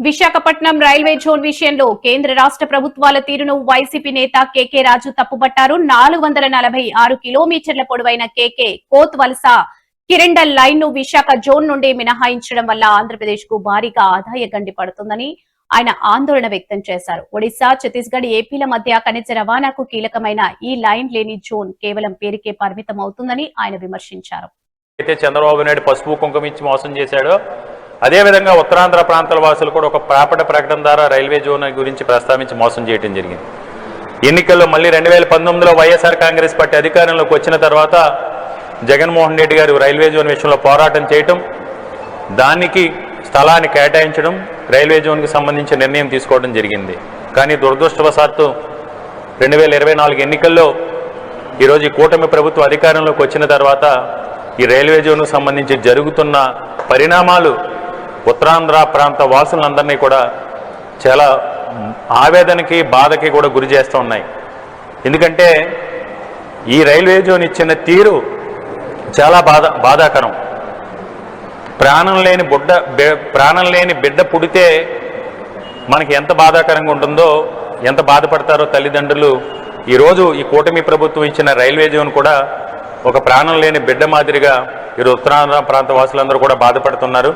Visakhapatnam railway zone విషయంలో కేంద్ర రాష్ట్ర ప్రభుత్వాల తీరును వైసీపీ నేత కేకే రాజు తప్పుపట్టారు. 446 కిలోమీటర్ల పొడవైన కేకే కోత్ వలస కిరండల్ లైన్ ను విశాఖ జోన్ నుండి మినహాయించడం వల్ల ఆంధ్రప్రదేశ్ కు భారీగా ఆదాయ గండి పడుతుందని ఆయన ఆందోళన వ్యక్తం చేశారు. ఒడిశా, ఛత్తీస్గఢ్, ఏపీల మధ్య ఖనిజ రవాణాకు కీలకమైన ఈ లైన్ లేని జోన్ కేవలం పేరుకే పరిమితం అవుతుందని ఆయన విమర్శించారు. చంద్రబాబు నాయుడు పసుపు కుంకుమ ఇచ్చి మోసం చేశాడో అదేవిధంగా ఉత్తరాంధ్ర ప్రాంతాల వాసులు కూడా ఒక ప్రాపట ప్రకటన ద్వారా రైల్వే జోన్ గురించి ప్రస్తావించి మోసం చేయడం జరిగింది. ఎన్నికల్లో మళ్ళీ 2019లో వైఎస్ఆర్ కాంగ్రెస్ పార్టీ అధికారంలోకి వచ్చిన తర్వాత జగన్మోహన్ రెడ్డి గారు రైల్వే జోన్ విషయంలో పోరాటం చేయటం, దానికి స్థలాన్ని కేటాయించడం, రైల్వే జోన్కి సంబంధించి నిర్ణయం తీసుకోవడం జరిగింది. కానీ దురదృష్టవశాత్తు 2024 ఎన్నికల్లో ఈరోజు ఈ కూటమి ప్రభుత్వం అధికారంలోకి వచ్చిన తర్వాత ఈ రైల్వే జోన్కు సంబంధించి జరుగుతున్న పరిణామాలు ఉత్తరాంధ్ర ప్రాంత వాసులందరినీ కూడా చాలా ఆవేదనకి, బాధకి కూడా గురి చేస్తూ ఉన్నాయి. ఎందుకంటే ఈ రైల్వే జోన్ ఇచ్చిన తీరు చాలా బాధాకరం. ప్రాణం లేని బిడ్డ పుడితే మనకి ఎంత బాధాకరంగా ఉంటుందో, ఎంత బాధపడతారో తల్లిదండ్రులు. ఈరోజు ఈ కూటమి ప్రభుత్వం ఇచ్చిన రైల్వే జోన్ కూడా ఒక ప్రాణం లేని బిడ్డ మాదిరిగా ఈరోజు ఉత్తరాంధ్ర ప్రాంత వాసులందరూ కూడా బాధపడుతున్నారు.